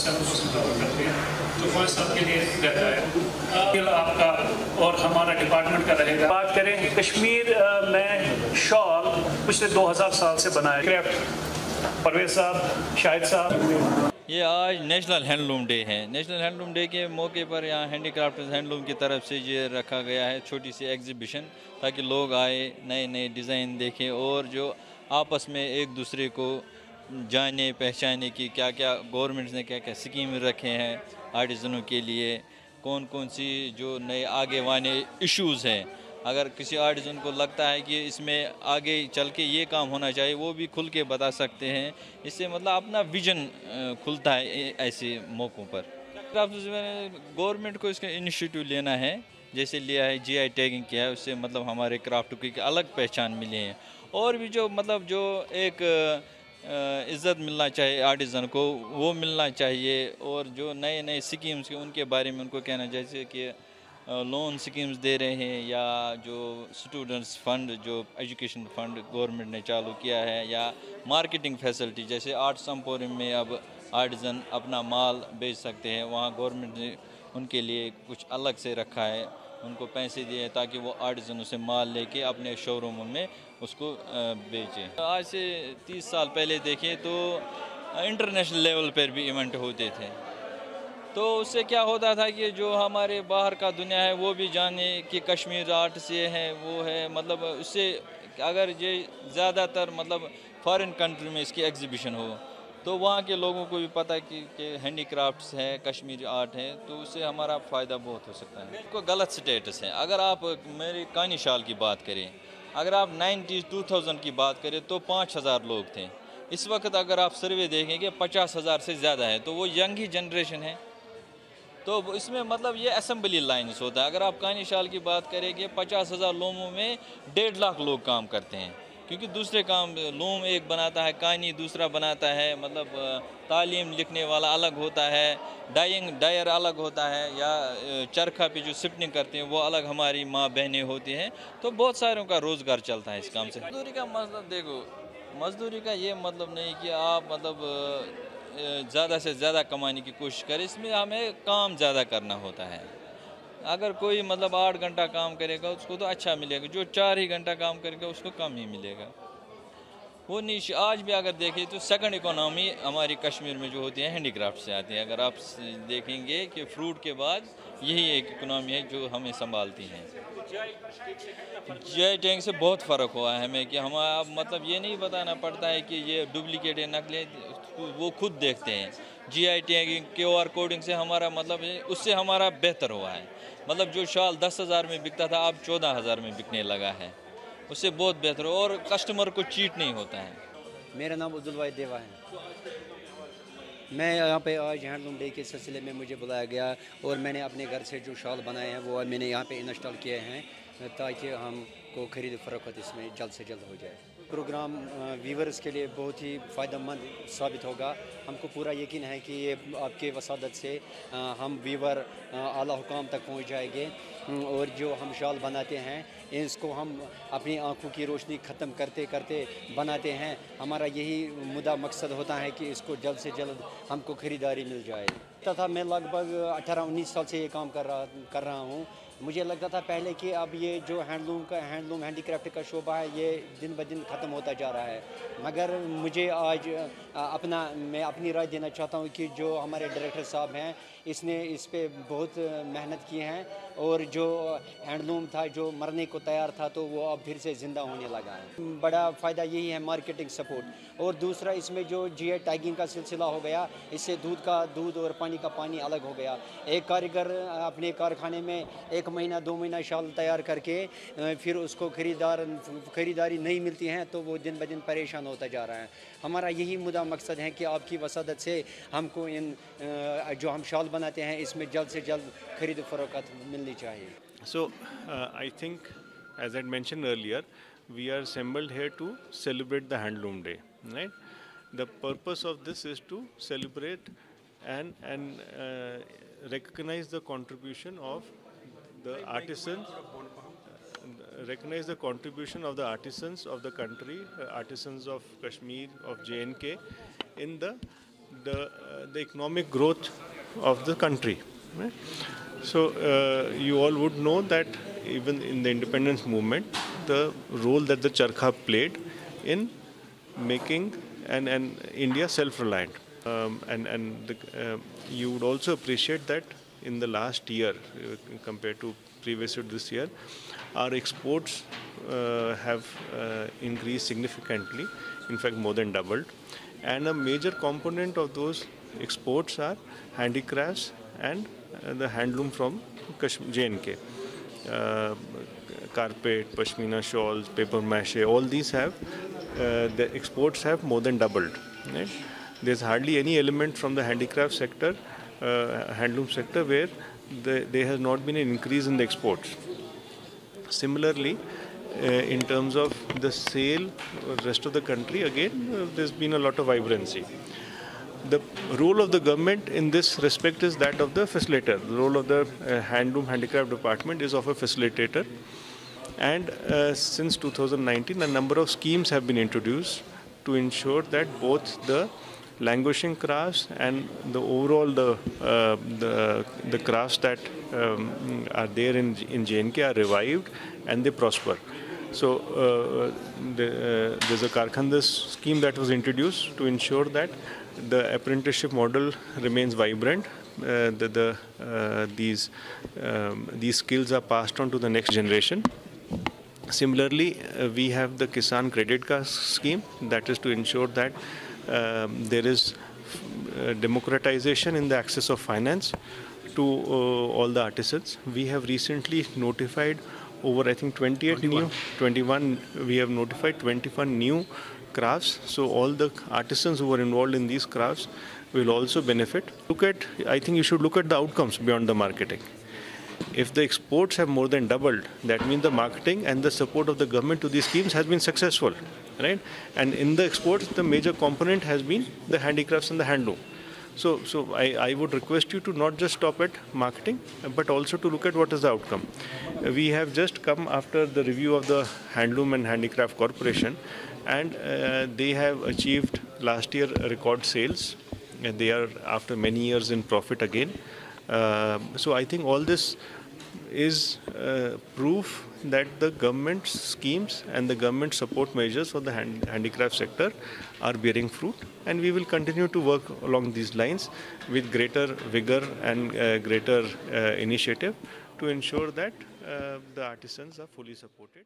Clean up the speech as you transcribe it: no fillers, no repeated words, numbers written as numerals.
7% cover करते हैं, तो 5 साल के लिए रहता है। आप का और हमारा डिपार्टमेंट का रहेगा। बात करें कश्मीर में शॉल पिछले 2000 साल से बना है। क्राफ्ट परवेज साहब, शाहिद साहब। ये आज नेशनल हैंडलूम डे है। नेशनल हैंडलूम डे के मौके पर यहाँ हैंडीक्राफ्ट हैंडलूम की तरफ से ये रखा गया है छोटी सी एग्जीबिशन, ताकि लोग आए, नए नए डिज़ाइन देखें और जो आपस में एक दूसरे को जाने पहचाने की क्या क्या गवर्नमेंट ने क्या क्या स्कीम रखे हैं आर्टिज़नों के लिए, कौन कौन सी जो नए आगे वाले इश्यूज़ हैं। अगर किसी आर्टिज़न को लगता है कि इसमें आगे चल के ये काम होना चाहिए, वो भी खुल के बता सकते हैं। इससे मतलब अपना विजन खुलता है ऐसे मौक़ों पर। गवर्नमेंट को इसका इनिशिएटिव लेना है, जैसे लिया है जीआई टैगिंग किया है, उससे मतलब हमारे क्राफ्ट की अलग पहचान मिली है। और भी जो मतलब जो एक इज़्ज़त मिलना चाहिए आर्टिज़न को, वो मिलना चाहिए। और जो नए नए स्कीम्स उनके बारे में उनको कहना, जैसे कि लोन स्कीम्स दे रहे हैं, या जो स्टूडेंट्स फंड जो एजुकेशन फंड गवर्नमेंट ने चालू किया है, या मार्केटिंग फैसिलिटी, जैसे आर्ट्स एम्पोरियम में अब आर्टिज़न अपना माल बेच सकते हैं, वहाँ गवर्नमेंट ने उनके लिए कुछ अलग से रखा है, उनको पैसे दिए ताकि वो आर्टिज़न उसे माल लेके अपने शोरूम में उसको बेचें। आज से 30 साल पहले देखें तो इंटरनेशनल लेवल पर भी इवेंट होते थे, तो उससे क्या होता था कि जो हमारे बाहर का दुनिया है वो भी जाने कि कश्मीर आर्ट से है, वो है। मतलब उससे अगर ये ज़्यादातर मतलब फॉरेन कंट्री में इसकी एग्जीबिशन हो, तो वहाँ के लोगों को भी पता है कि हैंडीक्राफ्ट्स है, कश्मीरी आर्ट है, तो उससे हमारा फ़ायदा बहुत हो सकता है। इसको गलत स्टेटस है। अगर आप मेरी कानी शाल की बात करें, अगर आप 2000 की बात करें तो 5000 लोग थे। इस वक्त अगर आप सर्वे देखेंगे 50,000 से ज़्यादा है, तो वो यंग ही जनरेशन है। तो इसमें मतलब ये असेंबली लाइन्स होता है। अगर आप कानी शाल की बात करेंगे 50,000 लोगों में 1.5 लाख लोग काम करते हैं, क्योंकि दूसरे काम लूम एक बनाता है, कानी दूसरा बनाता है, मतलब तालीम लिखने वाला अलग होता है, डायर अलग होता है, या चरखा पे जो सिपनिंग करते हैं वो अलग हमारी माँ बहनें होती हैं। तो बहुत सारों का रोज़गार चलता है इस काम से। मजदूरी का मतलब देखो, मजदूरी का ये मतलब नहीं कि आप मतलब ज़्यादा से ज़्यादा कमाने की कोशिश करें, इसमें हमें काम ज़्यादा करना होता है। अगर कोई मतलब 8 घंटा काम करेगा उसको तो अच्छा मिलेगा, जो 4 ही घंटा काम करेगा उसको कम ही मिलेगा। वो नहीं, आज भी अगर देखें तो सेकंड इकोनॉमी हमारी कश्मीर में जो होती है हैंडीक्राफ्ट से आती है। अगर आप देखेंगे कि फ्रूट के बाद यही एक इकोनॉमी है जो हमें संभालती है। जीआई टैग से बहुत फ़र्क हुआ है हमें, कि हम अब मतलब ये नहीं बताना पड़ता है कि ये डुप्लीकेट है, नकली, वो खुद देखते हैं। जीआई टैगिंग QR कोडिंग से हमारा मतलब है, उससे हमारा बेहतर हुआ है। मतलब जो शाल 10,000 में बिकता था अब 14,000 में बिकने लगा है, उससे बहुत बेहतर हो, और कस्टमर को चीट नहीं होता है। मेरा नाम अब्दुल वाहिद देवा है। मैं यहाँ पे आज हैंडलूम डे के सिलसिले में मुझे बुलाया गया, और मैंने अपने घर से जो शाल बनाए हैं वो मैंने यहाँ पे इंस्टॉल किए हैं, ताकि हमको खरीद फरोख्त इसमें जल्द से जल्द हो जाए। प्रोग्राम वीवर्स के लिए बहुत ही फ़ायदेमंद साबित होगा। हमको पूरा यकीन है कि ये आपके वसादत से हम वीवर आला हुकाम तक पहुँच जाएंगे, और जो हम शाल बनाते हैं इसको हम अपनी आँखों की रोशनी ख़त्म करते करते बनाते हैं। हमारा यही मुद्दा मकसद होता है कि इसको जल्द से जल्द हमको ख़रीदारी मिल जाए। तथा मैं लगभग 18-19 साल से ये काम कर रहा हूँ। मुझे लगता था पहले कि अब ये जो हैंडलूम हैंडीक्राफ्ट का शोबा है ये दिन ब दिन ख़त्म होता जा रहा है, मगर मुझे आज मैं अपनी राय देना चाहता हूँ कि जो हमारे डायरेक्टर साहब हैं इसने इस पे बहुत मेहनत की है, और जो हैंडलूम था जो मरने को तैयार था तो वो अब फिर से ज़िंदा होने लगा है। बड़ा फ़ायदा यही है मार्केटिंग सपोर्ट, और दूसरा इसमें जो जीआई टैगिंग का सिलसिला हो गया, इससे दूध और पानी का पानी अलग हो गया। एक कारीगर अपने कारखाने में 1 महीना 2 महीना शाल तैयार करके फिर उसको खरीदारी नहीं मिलती है, तो वो दिन ब दिन परेशान होता जा रहा है। हमारा यही मुद्दा मकसद है कि आपकी वसादत से हमको इन जो हम शाल बनाते हैं इसमें जल्द से जल्द खरीद फरोख्त मिलनी चाहिए। So I think, as I mentioned earlier, we are assembled here to celebrate the Handloom Day, right? The purpose of this is to celebrate and recognize the contribution of the artisans, recognize the contribution of the artisans of the country, artisans of Kashmir, of J&K, in the the economic growth of the country. Right? So you all would know that even in the independence movement, the role that the Charkha played in making and India self-reliant. You would also appreciate that in the last year, compared to previous to this year, our exports have increased significantly, in fact more than doubled. And a major component of those exports are handicrafts and the handloom from J&K. Carpet, pashmina shawls, paper mache, all these have, the exports have more than doubled. Right? There's hardly any element from the handicraft sector, handloom sector, where there has not been an increase in the exports. Similarly, in terms of the sale, rest of the country, again, there's been a lot of vibrancy. The role of the government in this respect is that of the facilitator. The role of the handloom handicraft department is of a facilitator. And since 2019, a number of schemes have been introduced to ensure that both the languishing crafts and the overall the crafts that are there in J&K are revived and they prosper. So there's a Karkhandas scheme that was introduced to ensure that the apprenticeship model remains vibrant. These skills are passed on to the next generation. Similarly, we have the Kisan Credit Card scheme, that is to ensure that there is democratization in the access of finance to all the artisans. We have recently notified over, I think, 21, we have notified 21 new crafts. So all the artisans who are involved in these crafts will also benefit. I think you should look at the outcomes beyond the marketing. If the exports have more than doubled, that means the marketing and the support of the government to these schemes has been successful, right? And in the exports, the major component has been the handicrafts and the handloom. So I would request you to not just stop at marketing, but also to look at what is the outcome. We have just come after the review of the Handloom and Handicraft Corporation, and they have achieved last year record sales. And they are after many years in profit again. So I think all this is proof that the government schemes and the government support measures for the handicraft sector are bearing fruit, and we will continue to work along these lines with greater vigor and greater initiative to ensure that the artisans are fully supported.